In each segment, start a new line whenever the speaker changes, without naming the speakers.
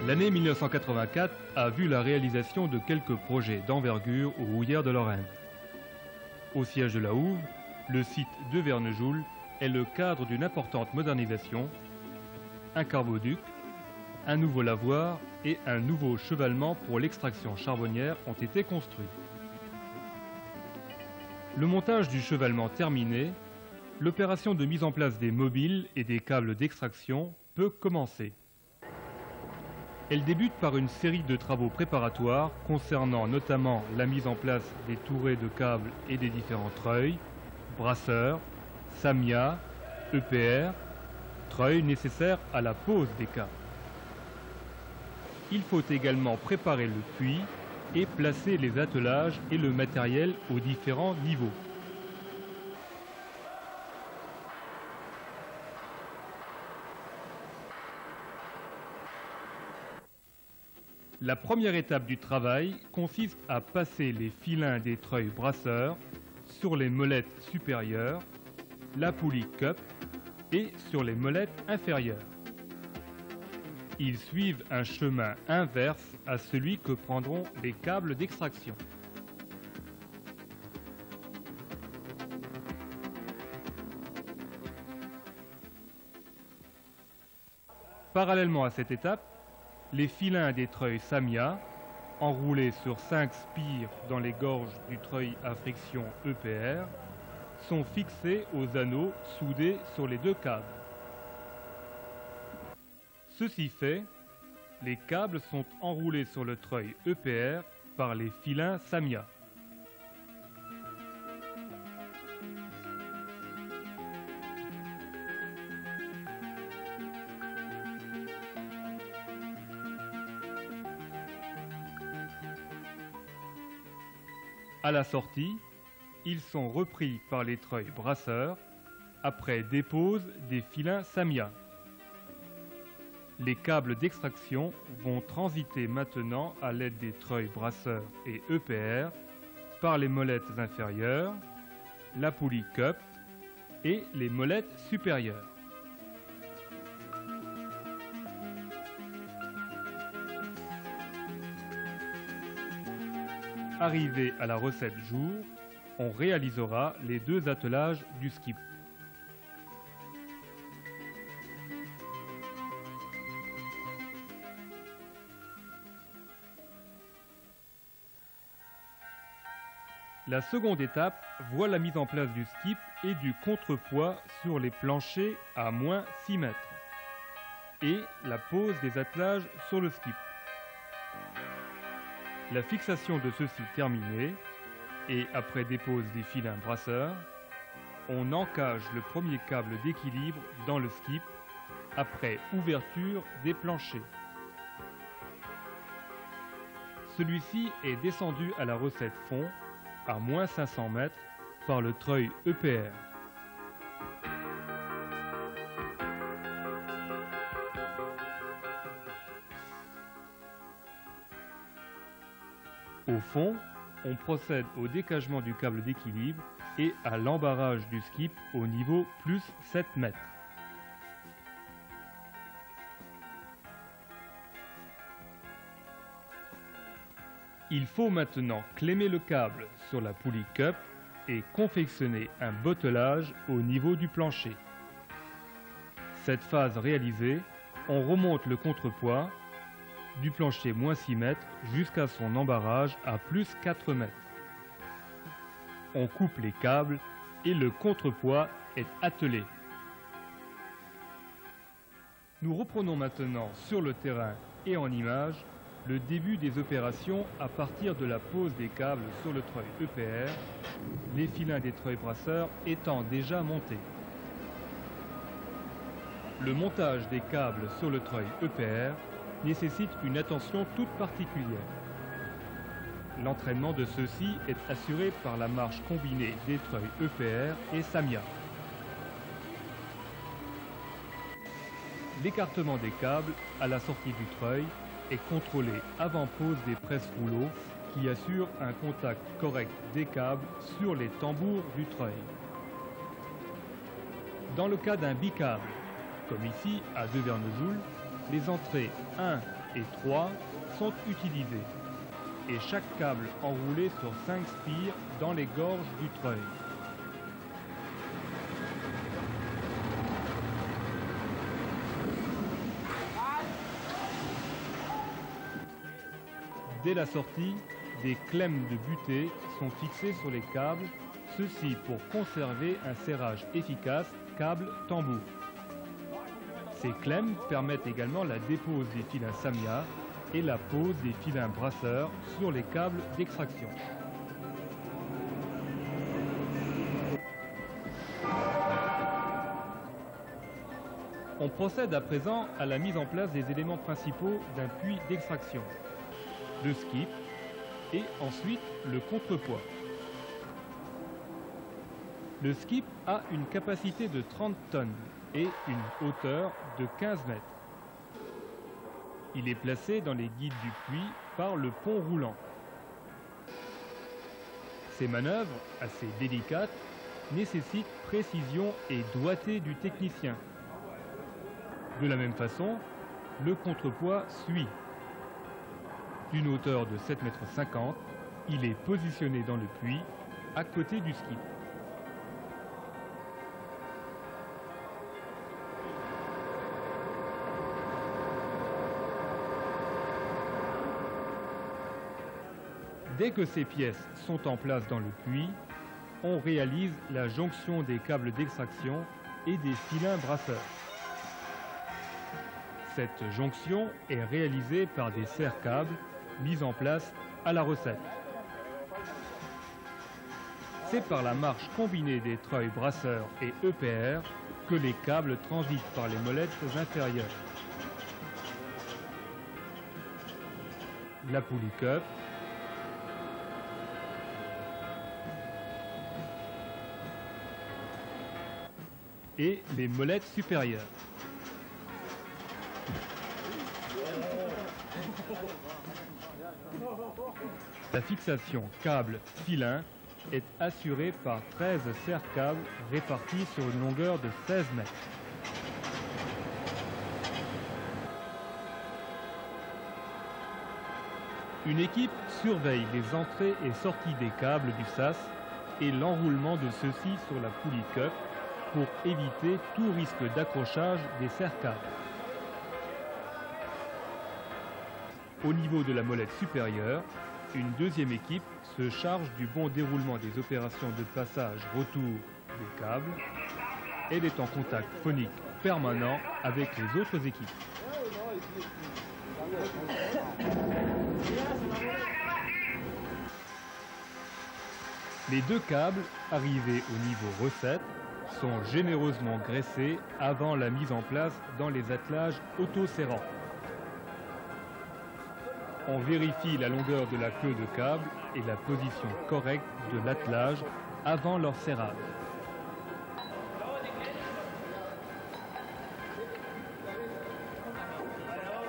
L'année 1984 a vu la réalisation de quelques projets d'envergure aux Houillères de Lorraine. Au siège de la Houve, le site de Vernejoul est le cadre d'une importante modernisation. Un carboduc, un nouveau lavoir et un nouveau chevalement pour l'extraction charbonnière ont été construits. Le montage du chevalement terminé, l'opération de mise en place des mobiles et des câbles d'extraction peut commencer. Elle débute par une série de travaux préparatoires concernant notamment la mise en place des tourets de câbles et des différents treuils, brasseurs, Samia, EPR, treuils nécessaires à la pose des câbles. Il faut également préparer le puits et placer les attelages et le matériel aux différents niveaux. La première étape du travail consiste à passer les filins des treuils brasseurs sur les molettes supérieures, la poulie cup et sur les molettes inférieures. Ils suivent un chemin inverse à celui que prendront les câbles d'extraction. Parallèlement à cette étape, les filins des treuils Samia, enroulés sur 5 spires dans les gorges du treuil à friction EPR, sont fixés aux anneaux soudés sur les deux câbles. Ceci fait, les câbles sont enroulés sur le treuil EPR par les filins Samia. À la sortie, ils sont repris par les treuils brasseurs après dépose des filins Samia. Les câbles d'extraction vont transiter maintenant à l'aide des treuils brasseurs et EPR par les molettes inférieures, la poulie cup et les molettes supérieures. Arrivé à la recette jour, on réalisera les deux attelages du skip. La seconde étape voit la mise en place du skip et du contrepoids sur les planchers à moins 6 mètres et la pose des attelages sur le skip. La fixation de ceux-ci terminée et après dépose des filins brasseurs, on encage le premier câble d'équilibre dans le skip après ouverture des planchers. Celui-ci est descendu à la recette fond à moins 500 mètres par le treuil EPR. Au fond, on procède au décagement du câble d'équilibre et à l'embarrage du skip au niveau plus 7 mètres. Il faut maintenant clémer le câble sur la poulie cup et confectionner un bottelage au niveau du plancher. Cette phase réalisée, on remonte le contrepoids du plancher moins 6 mètres jusqu'à son embarrage à plus 4 mètres. On coupe les câbles et le contrepoids est attelé. Nous reprenons maintenant sur le terrain et en images le début des opérations à partir de la pose des câbles sur le treuil EPR, les filins des treuils brasseurs étant déjà montés. Le montage des câbles sur le treuil EPR nécessite une attention toute particulière. L'entraînement de ceux-ci est assuré par la marche combinée des treuils EPR et Samia. L'écartement des câbles à la sortie du treuil est contrôlé avant pose des presses-rouleaux qui assurent un contact correct des câbles sur les tambours du treuil. Dans le cas d'un bicâble, comme ici à 2 Vernejoul, les entrées 1 et 3 sont utilisés, et chaque câble enroulé sur 5 spires dans les gorges du treuil. Dès la sortie, des clemmes de butée sont fixées sur les câbles, ceci pour conserver un serrage efficace câble-tambour. Ces clemmes permettent également la dépose des filins Samia et la pose des filins brasseurs sur les câbles d'extraction. On procède à présent à la mise en place des éléments principaux d'un puits d'extraction. Le skip et ensuite le contrepoids. Le skip a une capacité de 30 tonnes et une hauteur de 15 mètres. Il est placé dans les guides du puits par le pont roulant. Ces manœuvres, assez délicates, nécessitent précision et doigté du technicien. De la même façon, le contrepoids suit. D'une hauteur de 7,50 m, il est positionné dans le puits, à côté du skip. Dès que ces pièces sont en place dans le puits, on réalise la jonction des câbles d'extraction et des filins brasseurs. Cette jonction est réalisée par des serre-câbles mis en place à la recette. C'est par la marche combinée des treuils brasseurs et EPR que les câbles transitent par les molettes inférieures. La poulie cup, et les molettes supérieures. La fixation câble-filin est assurée par 13 serre-câbles répartis sur une longueur de 16 mètres. Une équipe surveille les entrées et sorties des câbles du SAS et l'enroulement de ceux-ci sur la poulie cup pour éviter tout risque d'accrochage des serre-câbles. Au niveau de la molette supérieure, une deuxième équipe se charge du bon déroulement des opérations de passage-retour des câbles. Elle est en contact phonique permanent avec les autres équipes. Les deux câbles arrivés au niveau recette sont généreusement graissés avant la mise en place dans les attelages auto-serrants. On vérifie la longueur de la queue de câble et la position correcte de l'attelage avant leur serrage.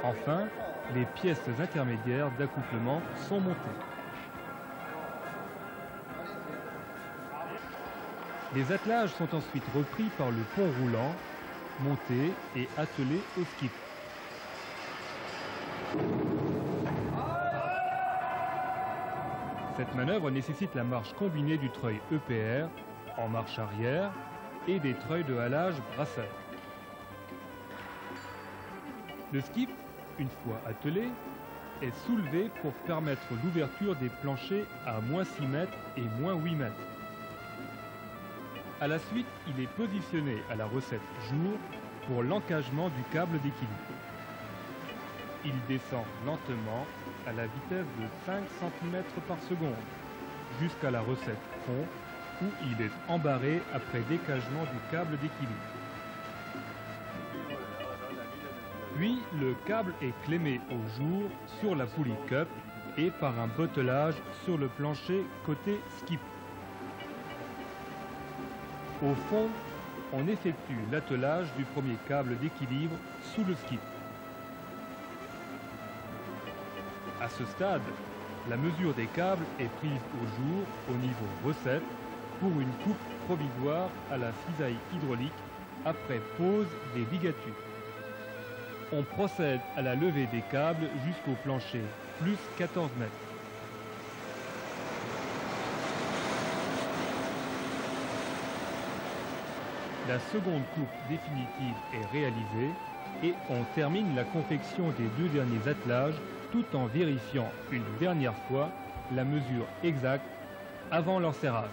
Enfin, les pièces intermédiaires d'accouplement sont montées. Les attelages sont ensuite repris par le pont roulant, montés et attelés au skip. Cette manœuvre nécessite la marche combinée du treuil EPR en marche arrière et des treuils de halage brasseur. Le skip, une fois attelé, est soulevé pour permettre l'ouverture des planchers à moins 6 mètres et moins 8 mètres. À la suite, il est positionné à la recette jour pour l'encagement du câble d'équilibre. Il descend lentement à la vitesse de 5 cm par seconde jusqu'à la recette fond où il est embarré après décagement du câble d'équilibre. Puis le câble est clémé au jour sur la poulie cup et par un bottelage sur le plancher côté skip. Au fond, on effectue l'attelage du premier câble d'équilibre sous le skip. À ce stade, la mesure des câbles est prise au jour au niveau recette pour une coupe provisoire à la cisaille hydraulique après pose des ligatures. On procède à la levée des câbles jusqu'au plancher, plus 14 mètres. La seconde coupe définitive est réalisée et on termine la confection des deux derniers attelages tout en vérifiant une dernière fois la mesure exacte avant leur serrage.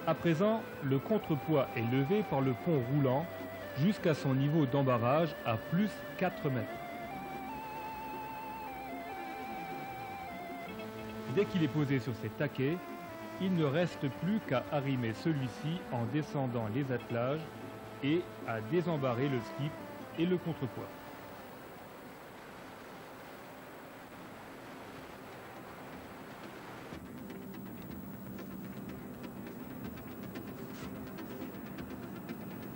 À présent, le contrepoids est levé par le pont roulant jusqu'à son niveau d'embarrage à plus 4 mètres. Dès qu'il est posé sur ces taquets, il ne reste plus qu'à arrimer celui-ci en descendant les attelages et à désembarrer le skip et le contrepoids.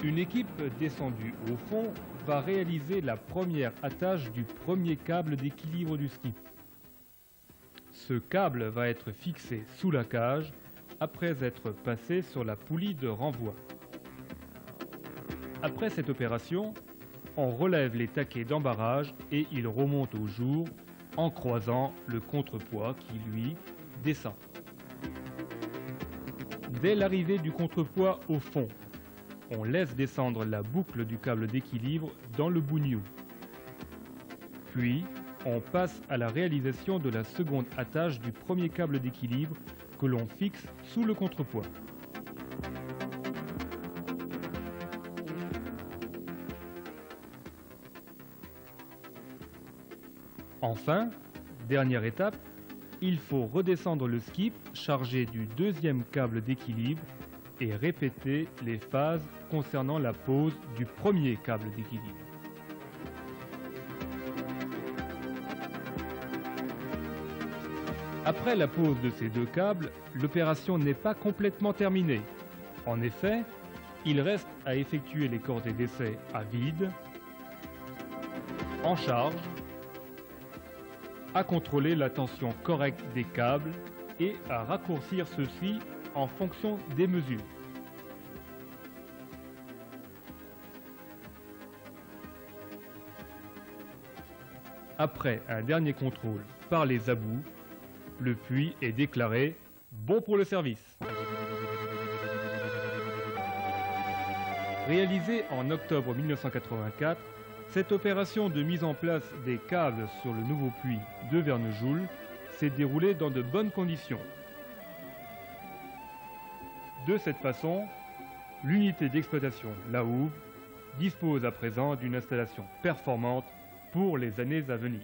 Une équipe descendue au fond va réaliser la première attache du premier câble d'équilibre du skip. Ce câble va être fixé sous la cage après être passé sur la poulie de renvoi. Après cette opération, on relève les taquets d'embarrage et ils remontent au jour en croisant le contrepoids qui, lui, descend. Dès l'arrivée du contrepoids au fond, on laisse descendre la boucle du câble d'équilibre dans le bougnou. Puis, on passe à la réalisation de la seconde attache du premier câble d'équilibre que l'on fixe sous le contrepoids. Enfin, dernière étape, il faut redescendre le skip chargé du deuxième câble d'équilibre et répéter les phases concernant la pose du premier câble d'équilibre. Après la pose de ces deux câbles, l'opération n'est pas complètement terminée. En effet, il reste à effectuer les cordées d'essai à vide, en charge, à contrôler la tension correcte des câbles et à raccourcir ceux-ci en fonction des mesures. Après un dernier contrôle par les abous, le puits est déclaré bon pour le service. Réalisée en octobre 1984, cette opération de mise en place des câbles sur le nouveau puits de Vernejoul s'est déroulée dans de bonnes conditions. De cette façon, l'unité d'exploitation La Houve dispose à présent d'une installation performante pour les années à venir.